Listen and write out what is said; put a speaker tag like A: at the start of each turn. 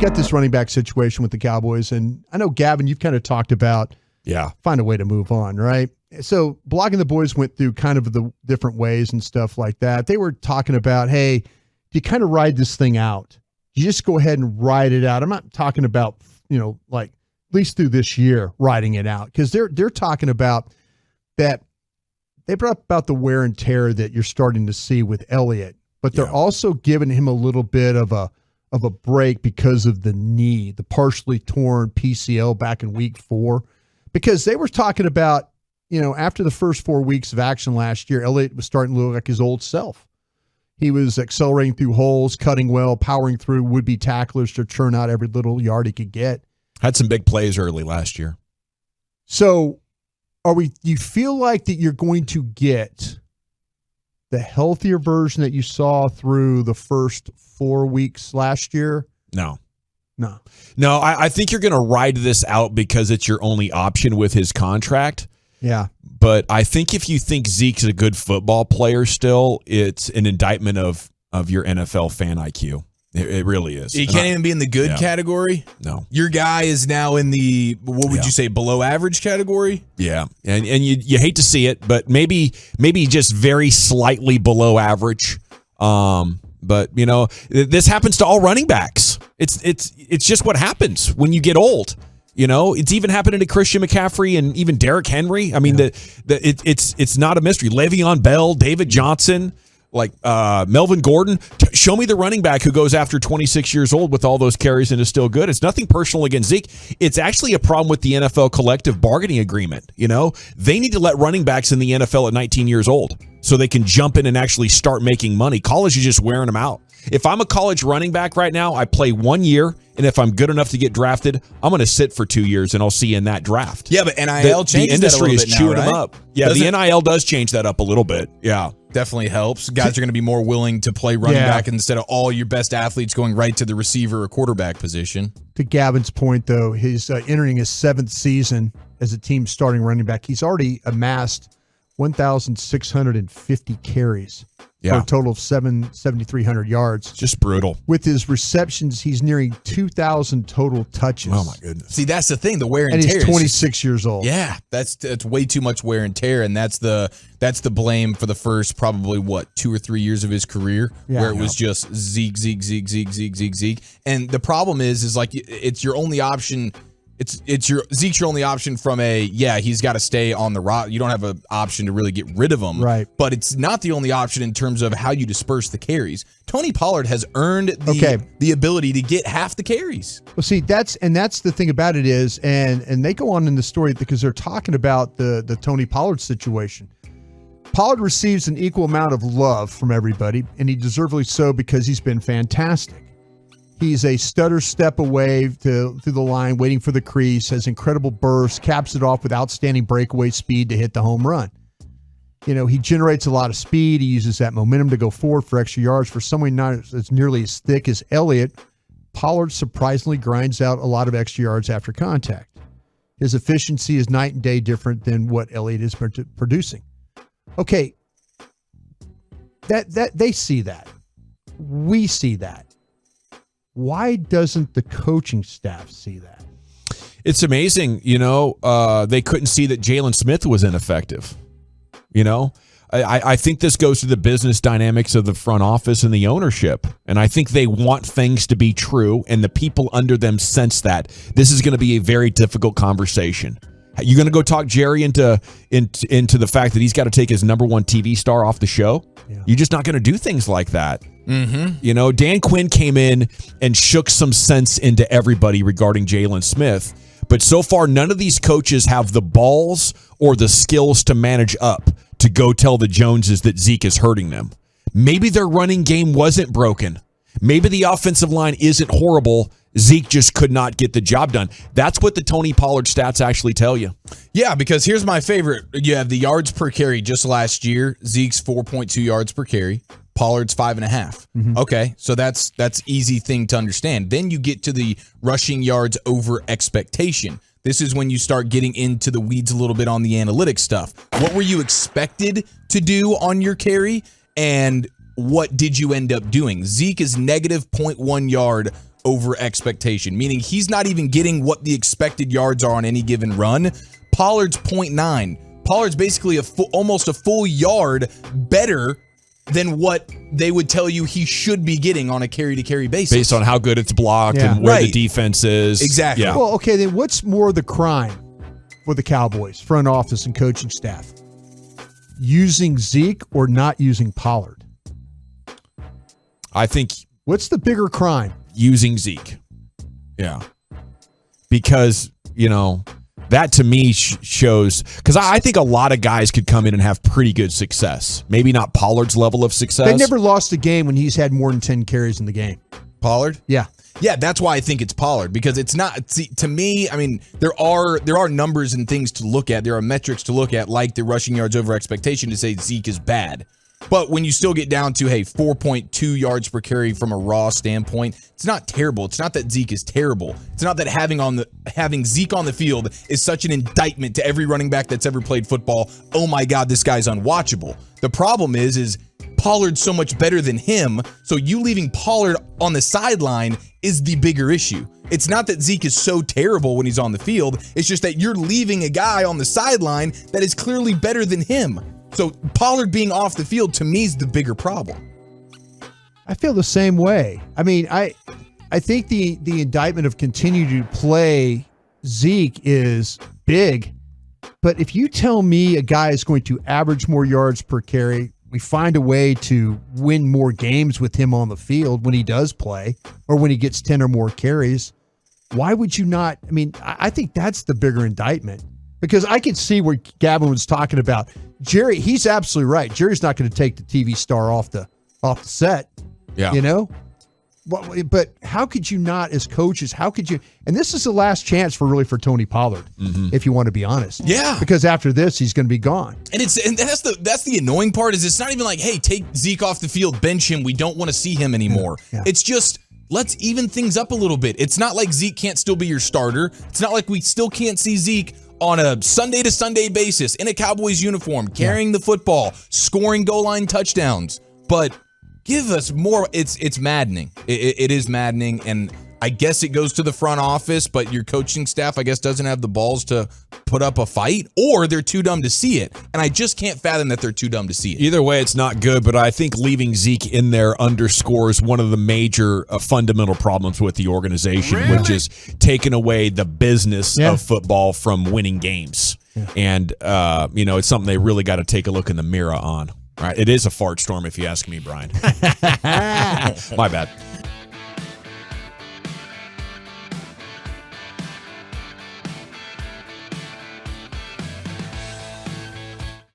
A: got this running back situation with the Cowboys, and I know, Gavin, you've kind of talked about find a way to move on, right? So Blogging the Boys went through kind of the different ways and stuff like that. They were talking about, hey, you kind of ride this thing out. You just go ahead and ride it out. I'm not talking about, like at least through this year, riding it out, because they're talking about that. They brought up about the wear and tear that you're starting to see with Elliott, but they're also giving him a little bit of a break because of the knee, the partially torn PCL back in week 4, because they were talking about, after the first 4 weeks of action last year, Elliott was starting to look like his old self. He was accelerating through holes, cutting well, powering through would-be tacklers to churn out every little yard he could get.
B: Had some big plays early last year.
A: So you feel like that you're going to get the healthier version that you saw through the first 4 weeks last year?
B: No.
A: I
B: think you're going to ride this out because it's your only option with his contract.
A: Yeah.
B: But I think if you think Zeke's a good football player still, it's an indictment of your NFL fan IQ. It really is.
C: He can't even be in the good category?
B: No.
C: Your guy is now in the, what would you say, below average category?
B: Yeah. And you hate to see it, but maybe just very slightly below average. But this happens to all running backs. It's just what happens when you get old. It's even happening to Christian McCaffrey and even Derrick Henry. I mean, it's not a mystery. Le'Veon Bell, David Johnson, like Melvin Gordon. Show me the running back who goes after 26 years old with all those carries and is still good. It's nothing personal against Zeke. It's actually a problem with the NFL collective bargaining agreement. They need to let running backs in the NFL at 19 years old so they can jump in and actually start making money. College is just wearing them out. If I'm a college running back right now, I play 1 year, and if I'm good enough to get drafted, I'm going to sit for 2 years, and I'll see you in that draft.
C: Yeah, but NIL changes
B: the industry
C: that a little
B: is
C: bit
B: chewing
C: now, right?
B: them up. Yeah, the NIL does change that up a little bit. Yeah.
C: Definitely helps. Guys are going to be more willing to play running back instead of all your best athletes going right to the receiver or quarterback position.
A: To Gavin's point, though, he's entering his 7th season as a team starting running back. He's already amassed 1,650 carries for a total of 7,300 yards.
B: Just brutal.
A: With his receptions, he's nearing 2,000 total touches.
B: Oh, my goodness.
C: See, that's the thing, the wear and tear.
A: And he's 26 years old.
C: Yeah, that's way too much wear and tear, and that's the blame for the first probably, 2 or 3 years of his career, where it was just Zeke. And the problem is like it's your only option. Zeke's your only option from he's got to stay on the roster. You don't have an option to really get rid of him.
A: Right.
C: But it's not the only option in terms of how you disperse the carries. Tony Pollard has earned the ability to get half the carries.
A: Well, see, that's the thing about it is, and they go on in the story because they're talking about the Tony Pollard situation. Pollard receives an equal amount of love from everybody, and he deservedly so because he's been fantastic. He's a stutter step away through the line, waiting for the crease, has incredible burst, caps it off with outstanding breakaway speed to hit the home run. He generates a lot of speed. He uses that momentum to go forward for extra yards. For someone not as nearly as thick as Elliott, Pollard surprisingly grinds out a lot of extra yards after contact. His efficiency is night and day different than what Elliott is producing. Okay, that they see that. We see that. Why doesn't the coaching staff see that?
B: It's amazing, they couldn't see that Jalen Smith was ineffective. I think this goes to the business dynamics of the front office and the ownership. And I think they want things to be true, and the people under them sense that. This is going to be a very difficult conversation. You're going to go talk Jerry into the fact that he's got to take his number one TV star off the show? Yeah. You're just not going to do things like that. Mm-hmm. Dan Quinn came in and shook some sense into everybody regarding Jalen Smith. But so far, none of these coaches have the balls or the skills to manage up to go tell the Joneses that Zeke is hurting them. Maybe their running game wasn't broken. Maybe the offensive line isn't horrible. Zeke just could not get the job done. That's what the Tony Pollard stats actually tell you.
C: Yeah, because here's my favorite. You have the yards per carry just last year. Zeke's 4.2 yards per carry. Pollard's 5.5. Mm-hmm. Okay, so that's easy thing to understand. Then you get to the rushing yards over expectation. This is when you start getting into the weeds a little bit on the analytics stuff. What were you expected to do on your carry, and what did you end up doing? Zeke is negative 0.1 yard over expectation, meaning he's not even getting what the expected yards are on any given run. Pollard's 0.9. Pollard's basically almost a full yard better than what they would tell you he should be getting on a carry-to-carry basis.
B: Based on how good it's blocked and where the defense is.
C: Exactly.
B: Yeah.
A: Well, okay, then what's more the crime for the Cowboys, front office and coaching staff? Using Zeke or not using Pollard?
B: I think...
A: What's the bigger crime?
B: Using Zeke. Yeah. Because, that to me shows, because I think a lot of guys could come in and have pretty good success. Maybe not Pollard's level of success.
A: They never lost a game when he's had more than 10 carries in the game.
C: Pollard?
A: Yeah.
C: Yeah, that's why I think it's Pollard, because it's not, to me, I mean, there are numbers and things to look at. There are metrics to look at, like the rushing yards over expectation, to say Zeke is bad. But when you still get down to, 4.2 yards per carry from a raw standpoint, it's not terrible. It's not that Zeke is terrible. It's not that having Zeke on the field is such an indictment to every running back that's ever played football. Oh my God, this guy's unwatchable. The problem is Pollard's so much better than him, so you leaving Pollard on the sideline is the bigger issue. It's not that Zeke is so terrible when he's on the field. It's just that you're leaving a guy on the sideline that is clearly better than him. So Pollard being off the field, to me, is the bigger problem.
A: I feel the same way. I mean, I think the indictment of continuing to play Zeke is big, but if you tell me a guy is going to average more yards per carry, we find a way to win more games with him on the field when he does play, or when he gets 10 or more carries, why would you not? I mean, I think that's the bigger indictment, because I could see where Gavin was talking about. Jerry, he's absolutely right. Jerry's not going to take the TV star off the set.
B: Yeah.
A: But how could you not, as coaches, how could you? And this is the last chance for Tony Pollard, if you want to be honest.
C: Yeah.
A: Because after this, he's going to be gone.
C: And that's the annoying part, is it's not even like, hey, take Zeke off the field, bench him. We don't want to see him anymore.
A: Yeah.
C: It's just, let's even things up a little bit. It's not like Zeke can't still be your starter. It's not like we still can't see Zeke on a Sunday to Sunday basis in a Cowboys uniform, carrying the football, scoring goal line touchdowns. But give us more. It's maddening. It is maddening, and I guess it goes to the front office, but your coaching staff, I guess, doesn't have the balls to put up a fight, or they're too dumb to see it. And I just can't fathom that they're too dumb to see it.
B: Either way, it's not good, but I think leaving Zeke in there underscores one of the major fundamental problems with the organization, which is taking away the business of football from winning games. Yeah. And, it's something they really got to take a look in the mirror on. All right, it is a fart storm, if you ask me, Brian. My bad.